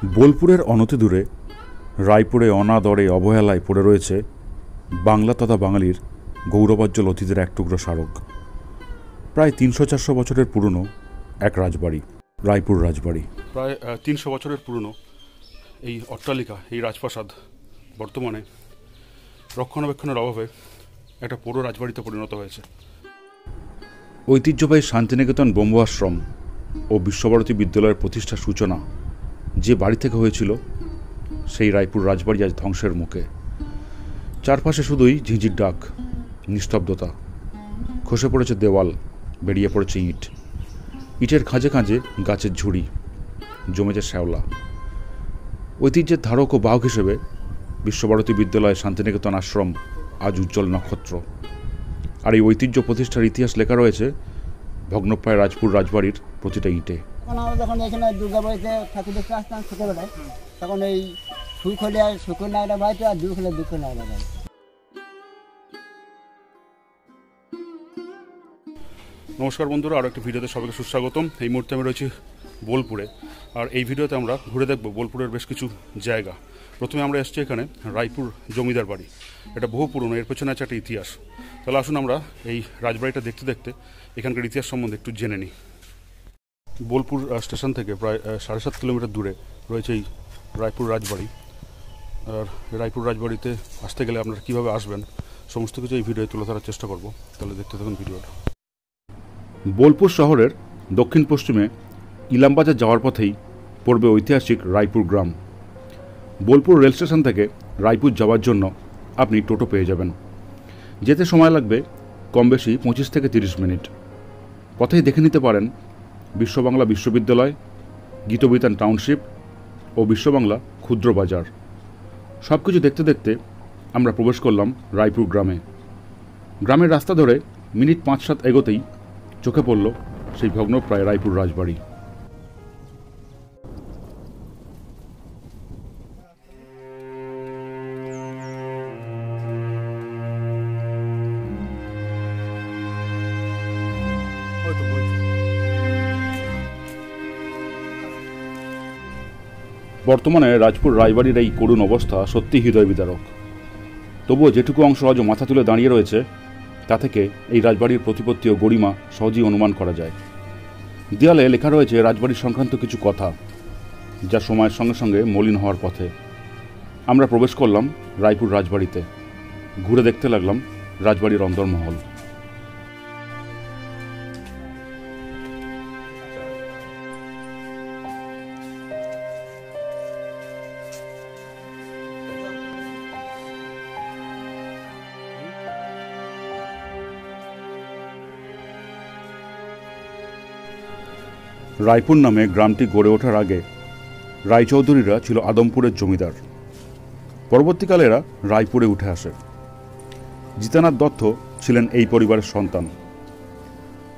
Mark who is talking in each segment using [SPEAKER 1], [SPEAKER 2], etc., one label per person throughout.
[SPEAKER 1] বোলপুরের অনতিদূরে রায়পুরে অনাদরে অবহেলায় পড়ে রয়েছে বাংলা তথা বাঙালির গৌরবোজ্জ্বল অতীতের এক টুকরো স্মারক। প্রায় ৩০০-৪০০ বছরের পুরনো এক রাজবাড়ি, রায়পুর রাজবাড়ি।
[SPEAKER 2] প্রায় ৩০০ বছরের পুরনো এই অট্টালিকা, এই রাজপ্রাসাদ বর্তমানে রক্ষণাবেক্ষণের অভাবে একটা পুরো রাজবাড়িতে পরিণত হয়েছে।
[SPEAKER 1] ঐতিহ্যবাহী শান্তিনিকেতন ব্রহ্ম আশ্রম ও বিশ্বভারতী বিদ্যালয়ের প্রতিষ্ঠার সূচনা যে বাড়ি থেকে হয়েছিল, সেই রায়পুর রাজবাড়ি আজ ধ্বংসের মুখে। চারপাশে শুধুই ঝিঁঝির ডাক, নিস্তব্ধতা। খসে পড়েছে দেওয়াল, বেরিয়ে পড়েছে ইট, ইটের খাঁজে খাঁজে গাছের ঝুড়ি, জমেছে শ্যাওলা। ঐতিহ্যের ধারক ও বাহক হিসেবে বিশ্বভারতী বিদ্যালয় শান্তিনিকেতন আশ্রম আজ উজ্জ্বল নক্ষত্র। আর এই ঐতিহ্য প্রতিষ্ঠার ইতিহাস লেখা রয়েছে ভগ্নপ্রায় রাজপুর রাজবাড়ির প্রতিটা ইটে।
[SPEAKER 3] আমরা যখন এখানে দুর্গাবাড়িতে ঠাকুর দেখতে আসতাম ছোটোবেলায়, তখন এই সুখ হলে আর সুখের নাগরা বাড়িতে, আর দুঃখ হলে দুঃখের নাগরা বাড়িতে।
[SPEAKER 2] নমস্কার বন্ধুরা, আরও একটি ভিডিওতে সবাইকে সুস্বাগতম। এই মুহূর্তে আমি রয়েছি বোলপুরে, আর এই ভিডিওতে আমরা ঘুরে দেখব বোলপুরের বেশ কিছু জায়গা। প্রথমে আমরা এসেছি এখানে রায়পুর জমিদার বাড়ি। এটা বহু পুরনো, এর পেছনে আছে একটা ইতিহাস। তাহলে আসুন আমরা এই রাজবাড়িটা দেখতে দেখতে এখানকার ইতিহাস সম্বন্ধে একটু জেনে নিই। বোলপুর স্টেশন থেকে প্রায় 7.5 কিলোমিটার দূরে রয়েছে এই রায়পুর রাজবাড়ি। আর রায়পুর রাজবাড়িতে আসতে গেলে আপনারা কীভাবে আসবেন সমস্ত কিছু এই ভিডিওতে তুলে ধরার চেষ্টা করব। তাহলে দেখতে থাকুন ভিডিওটা।
[SPEAKER 1] বোলপুর শহরের দক্ষিণ পশ্চিমে ইলামবাজার যাওয়ার পথেই পড়বে ঐতিহাসিক রায়পুর গ্রাম। বোলপুর রেল স্টেশন থেকে রায়পুর যাওয়ার জন্য আপনি টোটো পেয়ে যাবেন। যেতে সময় লাগবে কম বেশি 25 থেকে 30 মিনিট। পথেই দেখে নিতে পারেন বিশ্ববাংলা বিশ্ববিদ্যালয়, গীতবিতান টাউনশিপ ও বিশ্ববাংলা ক্ষুদ্র বাজার। সব কিছু দেখতে দেখতে আমরা প্রবেশ করলাম রায়পুর গ্রামে। গ্রামের রাস্তা ধরে মিনিট 5-7 এগোতেই চোখে পড়ল সেই ভগ্নপ্রায় রায়পুর রাজবাড়ি। বর্তমানে রাজপুর রায়বাড়ির এই করুণ অবস্থা সত্যি হৃদয় বিদারক। তবুও যেটুকু অংশ আজও মাথা তুলে দাঁড়িয়ে রয়েছে, তা থেকে এই রাজবাড়ির প্রতিপত্তি ও গরিমা সহজেই অনুমান করা যায়। দেয়ালে লেখা রয়েছে রাজবাড়ির সংক্রান্ত কিছু কথা, যা সময়ের সঙ্গে সঙ্গে মলিন হওয়ার পথে। আমরা প্রবেশ করলাম রায়পুর রাজবাড়িতে, ঘুরে দেখতে লাগলাম রাজবাড়ির অন্দরমহল। রায়পুর নামে গ্রামটি গড়ে ওঠার আগে রায়চৌধুরীরা ছিল আদমপুরের জমিদার। পরবর্তীকালে এরা রায়পুরে উঠে আসে। জিতানাথ দত্ত ছিলেন এই পরিবারের সন্তান।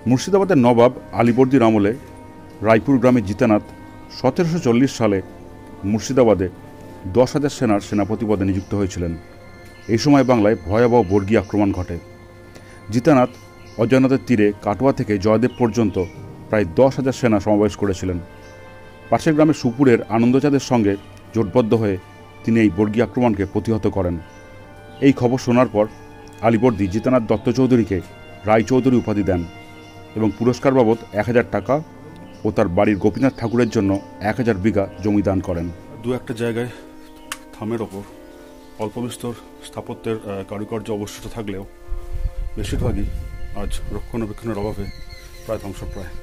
[SPEAKER 1] মুর্শিদাবাদের নবাব আলীবর্দীর আমলে রায়পুর গ্রামে জিতানাথ 1740 সালে মুর্শিদাবাদে 10,000 সেনার সেনাপতি পদে নিযুক্ত হয়েছিলেন। এই সময় বাংলায় ভয়াবহ বর্গী আক্রমণ ঘটে। জিতানাথ অজয় নদের তীরে কাটোয়া থেকে জয়দেব পর্যন্ত প্রায় 10,000 সেনা সমাবেশ করেছিলেন। পাশের গ্রামের সুপুরের আনন্দচাঁদের সঙ্গে জোটবদ্ধ হয়ে তিনি এই বর্গী আক্রমণকে প্রতিহত করেন। এই খবর শোনার পর আলীবর্দী জিতানাথ দত্ত চৌধুরীকে রায়চৌধুরী উপাধি দেন এবং পুরস্কার বাবদ 1000 টাকা ও তার বাড়ির গোপীনাথ ঠাকুরের জন্য 1000 বিঘা জমি দান করেন।
[SPEAKER 2] দু একটা জায়গায় থামের ওপর অল্প বিস্তর স্থাপত্যের কারুকার্য অবশিষ্ট থাকলেও বেশিরভাগই আজ রক্ষণাবেক্ষণের অভাবে প্রায় ধ্বংসপ্রায়।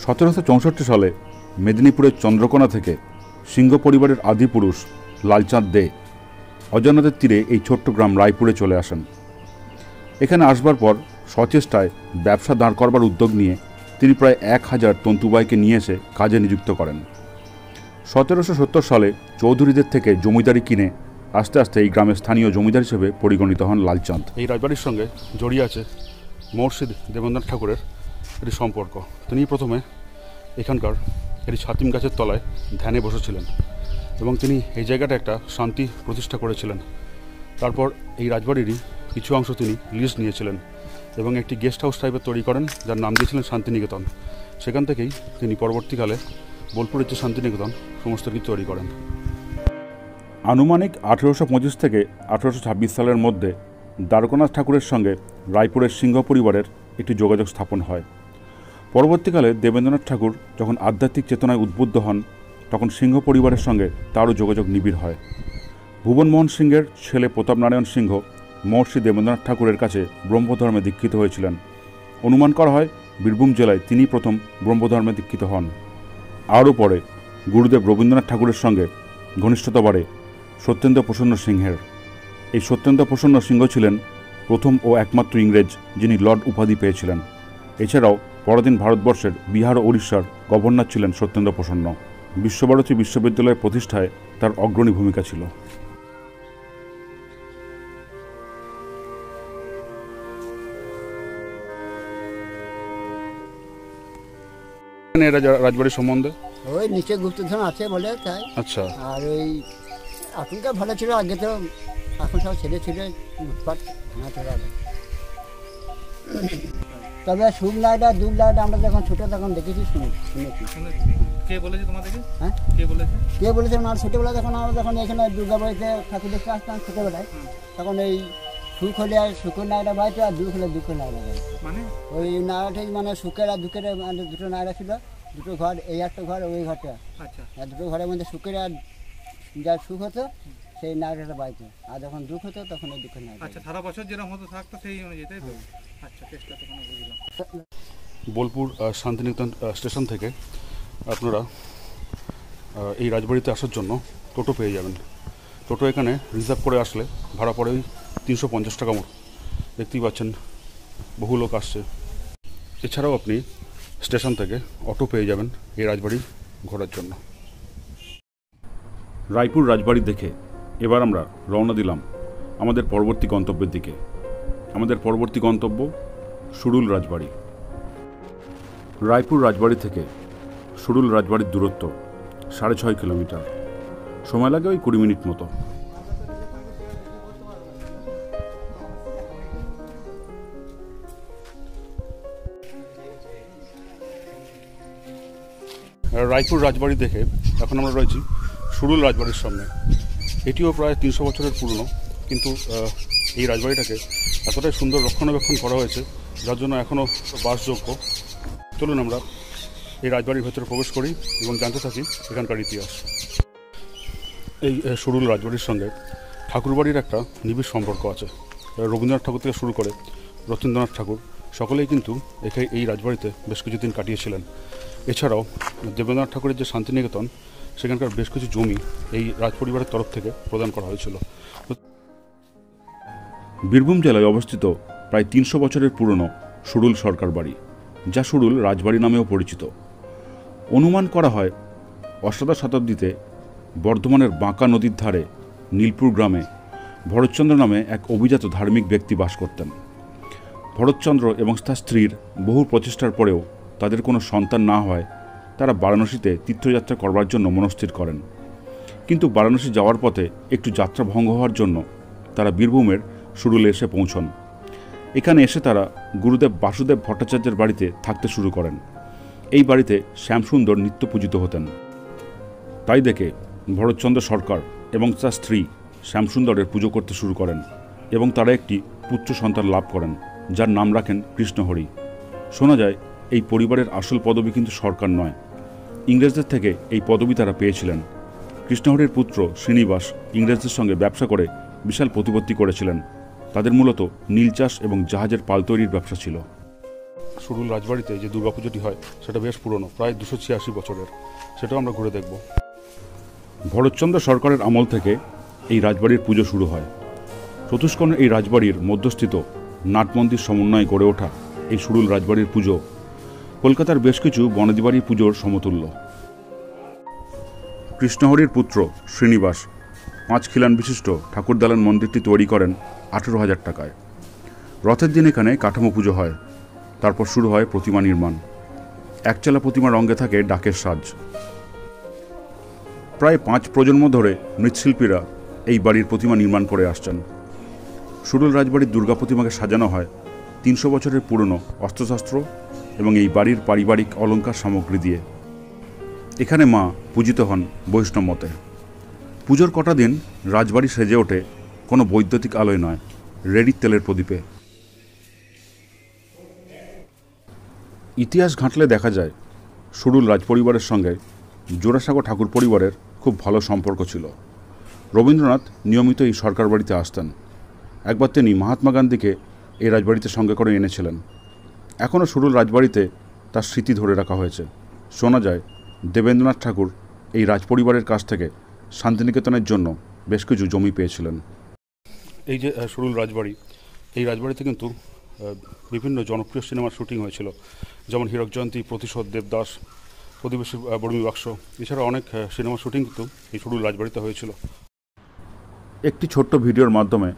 [SPEAKER 1] 1764 সালে মেদিনীপুরের চন্দ্রকোনা থেকে সিংহ পরিবারের আদিপুরুষ লালচাঁদ দে অজয় নদের তীরে এই ছোট্ট গ্রাম রায়পুরে চলে আসেন। এখানে আসবার পর সচেষ্টায় ব্যবসা দাঁড় করবার উদ্যোগ নিয়ে তিনি প্রায় 1000 তন্তুবাইকে নিয়ে এসে কাজে নিযুক্ত করেন। 1770 সালে চৌধুরীদের থেকে জমিদারি কিনে আস্তে আস্তে এই গ্রামের স্থানীয় জমিদার হিসেবে পরিগণিত হন লালচাঁদ।
[SPEAKER 2] এই রাজবাড়ির সঙ্গে জড়িয়ে আছে মহর্ষি দেবেন্দ্রনাথ ঠাকুরের একটি সম্পর্ক। তিনি প্রথমে এখানকার একটি ছাতিম গাছের তলায় ধ্যানে বসেছিলেন এবং তিনি এই জায়গাটা একটা শান্তি প্রতিষ্ঠা করেছিলেন। তারপর এই রাজবাড়িরই কিছু অংশ তিনি লিজ নিয়েছিলেন এবং একটি গেস্ট হাউস টাইপের তৈরি করেন, যার নাম দিয়েছিলেন শান্তিনিকেতন। সেখান থেকেই তিনি পরবর্তীকালে বোলপুরের যে শান্তিনিকেতন সমস্ত কিছু তৈরি করেন।
[SPEAKER 1] আনুমানিক 1825 থেকে 1826 সালের মধ্যে দ্বারকানাথ ঠাকুরের সঙ্গে রায়পুরের সিংহ পরিবারের একটি যোগাযোগ স্থাপন হয়। পরবর্তীকালে দেবেন্দ্রনাথ ঠাকুর যখন আধ্যাত্মিক চেতনায় উদ্বুদ্ধ হন, তখন সিংহ পরিবারের সঙ্গে তারও যোগাযোগ নিবিড় হয়। ভুবনমোহন সিংহের ছেলে প্রতাপনারায়ণ সিংহ মহর্ষি দেবেন্দ্রনাথ ঠাকুরের কাছে ব্রহ্মধর্মে দীক্ষিত হয়েছিলেন। অনুমান করা হয় বীরভূম জেলায় তিনিই প্রথম ব্রহ্মধর্মে দীক্ষিত হন। আরও পরে গুরুদেব রবীন্দ্রনাথ ঠাকুরের সঙ্গে ঘনিষ্ঠতা বাড়ে সত্যেন্দ্র প্রসন্ন সিংহের। এই সত্যেন্দ্র প্রসন্ন সিংহ ছিলেন প্রথম ও একমাত্র ইংরেজ যিনি লর্ড উপাধি পেয়েছিলেন। এছাড়াও পরদিন ভারতবর্ষের বিহার ও উড়িষ্যার গভর্নর ছিলেন সত্যেন্দ্র প্রসন্ন। বিশ্বভারতী বিশ্ববিদ্যালয়ের প্রতিষ্ঠায় তার অগ্রণী ভূমিকা ছিল।
[SPEAKER 2] এরা রাজবাড়ির সম্বন্ধে
[SPEAKER 3] ওই নিচে গুপ্তধন আছে বলে তাই।
[SPEAKER 2] আচ্ছা,
[SPEAKER 3] আর ওই এখনকার ভালো ছিল, আগে তো এখন সব ছেলে ছিল লুটপাট ভাঙাচোরা। তবে শুকলাটা দুবলাটা আমরা যখন ছোটো তখন দেখেছি, শুনেছি।
[SPEAKER 4] কে বলেছে তোমাদেরকে?
[SPEAKER 3] হ্যাঁ,
[SPEAKER 4] কে বলেছে?
[SPEAKER 3] কে বলেছে না, ছোটোবেলা যখন আমরা যখন এখানে দুর্গাবাড়িতে ঠাকুর দেখতে আসতাম ছোটোবেলায়, তখন এই সুখ হলে আর সুখের নায়রা বাড়িতে আর দুঃখ হলে দুঃখের নায়রা বাড়িতে।
[SPEAKER 4] মানে
[SPEAKER 3] ওই নায়রাটাই মানে সুখের আর দুঃখের মানে দুটো নায়রা ছিল, দুটো ঘর, এই একটা ঘর ওই ঘরটা।
[SPEAKER 4] আচ্ছা,
[SPEAKER 3] আর দুটো ঘরের মধ্যে সুখের আর যার সুখ হতো সেই নায়রাটা বাড়িতে, আর যখন দুঃখ হতো তখন এই দুঃখের নায়রা।
[SPEAKER 4] আচ্ছা, সারা বছর যেরকম হতো থাকতো সেই অনুযায়ী, তাই তো? আচ্ছা, চেষ্টা তো কোনো বুঝলাম।
[SPEAKER 2] বোলপুর শান্তিনিকেতন স্টেশন থেকে আপনারা এই রাজবাড়িতে আসার জন্য টোটো পেয়ে যাবেন। টোটো এখানে রিজার্ভ করে আসলে ভাড়া পড়ে ওই 350 টাকা মতো। দেখতেই পাচ্ছেন বহু লোক আসছে। এছাড়াও আপনি স্টেশন থেকে অটো পেয়ে যাবেন এই রাজবাড়ি ঘোরার জন্য।
[SPEAKER 1] রায়পুর রাজবাড়ি দেখে এবার আমরা রওনা দিলাম আমাদের পরবর্তী গন্তব্যের দিকে। আমাদের পরবর্তী গন্তব্য সুরুল রাজবাড়ি। রায়পুর রাজবাড়ি থেকে সুরুল রাজবাড়ির দূরত্ব 6.5 কিলোমিটার। সময় লাগে ওই 20 মিনিট মতো।
[SPEAKER 2] রায়পুর রাজবাড়ি দেখে এখন আমরা রয়েছি সুরুল রাজবাড়ির সামনে। এটিও প্রায় 300 বছরের পুরনো, কিন্তু এই রাজবাড়িটাকে এতটাই সুন্দর রক্ষণাবেক্ষণ করা হয়েছে যার জন্য এখনও বাসযোগ্য। চলুন আমরা এই রাজবাড়ির ভেতরে প্রবেশ করি এবং জানতে থাকি এখানকার ইতিহাস। এই সুরুল রাজবাড়ির সঙ্গে ঠাকুরবাড়ির একটা নিবিড় সম্পর্ক আছে। রবীন্দ্রনাথ ঠাকুর থেকে শুরু করে রথীন্দ্রনাথ ঠাকুর সকলেই কিন্তু এই রাজবাড়িতে বেশ কিছুদিন কাটিয়েছিলেন। এছাড়াও দেবেন্দ্রনাথ ঠাকুরের যে শান্তিনিকেতন, সেখানকার বেশ কিছু জমি এই রাজপরিবারের তরফ থেকে প্রদান করা হয়েছিল।
[SPEAKER 1] বীরভূম জেলায় অবস্থিত প্রায় 300 বছরের পুরনো সুরুল সরকার বাড়ি, যা সুরুল রাজবাড়ি নামেও পরিচিত। অনুমান করা হয় অষ্টাদশ শতাব্দীতে বর্ধমানের বাঁকা নদীর ধারে নীলপুর গ্রামে ভরতচন্দ্র নামে এক অভিজাত ধার্মিক ব্যক্তি বাস করতেন। ভরতচন্দ্র এবং তার স্ত্রীর বহু প্রচেষ্টার পরেও তাদের কোনো সন্তান না হওয়ায় তারা বারাণসীতে তীর্থযাত্রা করবার জন্য মনস্থির করেন। কিন্তু বারাণসী যাওয়ার পথে একটু যাত্রা ভঙ্গ হওয়ার জন্য তারা বীরভূমের সুরুলে এসে পৌঁছন। এখানে এসে তারা গুরুদেব বাসুদেব ভট্টাচার্যের বাড়িতে থাকতে শুরু করেন। এই বাড়িতে শ্যামসুন্দর নিত্য পূজিত হতেন। তাই দেখে ভরতচন্দ্র সরকার এবং তার স্ত্রী শ্যামসুন্দরের পুজো করতে শুরু করেন এবং তারা একটি পুত্র সন্তান লাভ করেন, যার নাম রাখেন কৃষ্ণহরি। শোনা যায় এই পরিবারের আসল পদবি কিন্তু সরকার নয়, ইংরেজদের থেকে এই পদবি তারা পেয়েছিলেন। কৃষ্ণহরির পুত্র শ্রীনিবাস ইংরেজদের সঙ্গে ব্যবসা করে বিশাল প্রতিপত্তি করেছিলেন। তাদের মূলত নীল চাষ এবং জাহাজের পাল তৈরির ব্যবসা ছিল।
[SPEAKER 2] সুরুল রাজবাড়িতে যে দুর্গাপুজোটি হয় সেটা বেশ পুরনো, প্রায় 286 বছরের। সেটাও আমরা ঘুরে দেখব।
[SPEAKER 1] ভরতচন্দ্র সরকারের আমল থেকে এই রাজবাড়ির পুজো শুরু হয়। চতুষ্কোণের এই রাজবাড়ির মধ্যস্থিত নাট মন্দির সমন্বয়ে গড়ে ওঠা এই সুরুল রাজবাড়ির পুজো কলকাতার বেশ কিছু বনেদিবাড়ির পুজোর সমতুল্য। কৃষ্ণহরির পুত্র শ্রীনিবাস 5 খিলান বিশিষ্ট ঠাকুরদালান মন্দিরটি তৈরি করেন 18,000 টাকায়। রথের দিন এখানে কাঠামো পুজো হয়। তারপর শুরু হয় প্রতিমা নির্মাণ। একচালা প্রতিমার অঙ্গে থাকে ডাকের সাজ। প্রায় 5 প্রজন্ম ধরে মৃৎশিল্পীরা এই বাড়ির প্রতিমা নির্মাণ করে আসছেন। সুরুল রাজবাড়ির দুর্গা প্রতিমাকে সাজানো হয় 300 বছরের পুরনো অস্ত্রশস্ত্র এবং এই বাড়ির পারিবারিক অলংকার সামগ্রী দিয়ে। এখানে মা পূজিত হন বৈষ্ণব মতে। পুজোর কটা দিন রাজবাড়ি সেজে ওঠে কোনো বৈদ্যুতিক আলোয় নয়, রেডি তেলের প্রদীপে। ইতিহাস ঘাঁটলে দেখা যায় সুরুল রাজপরিবারের সঙ্গে জোড়াসাঁকো ঠাকুর পরিবারের খুব ভালো সম্পর্ক ছিল। রবীন্দ্রনাথ নিয়মিত এই সরকার বাড়িতে আসতেন। একবার তিনি মহাত্মা গান্ধীকে এই রাজবাড়িতে সঙ্গে করে এনেছিলেন। এখনও সুরুল রাজবাড়িতে তার স্মৃতি ধরে রাখা হয়েছে। শোনা যায় দেবেন্দ্রনাথ ঠাকুর এই রাজপরিবারের কাছ থেকে শান্তিনিকেতনের জন্য বেশ কিছু জমি পেয়েছিলেন।
[SPEAKER 2] এই যে সুরুল রাজবাড়ি, এই রাজবাড়িতে কিন্তু বিভিন্ন জনপ্রিয় সিনেমার শুটিং হয়েছিল, যেমন হীরক জয়ন্তী, প্রতিশোধ, দেবদাস, প্রতিবেশী বর্মী বাক্স। এছাড়া অনেক সিনেমার শুটিং কিন্তু এই সুরুল রাজবাড়িতে হয়েছিল।
[SPEAKER 1] একটি ছোট্ট ভিডিওর মাধ্যমে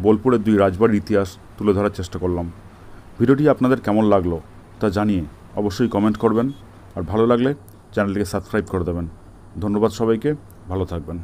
[SPEAKER 1] বোলপুরের 2 রাজবাড়ির ইতিহাস তুলে ধরার চেষ্টা করলাম। ভিডিওটি আপনাদের কেমন লাগলো তা জানিয়ে অবশ্যই কমেন্ট করবেন, আর ভালো লাগলে চ্যানেলটিকে সাবস্ক্রাইব করে দেবেন। ধন্যবাদ সবাইকে, ভালো থাকবেন।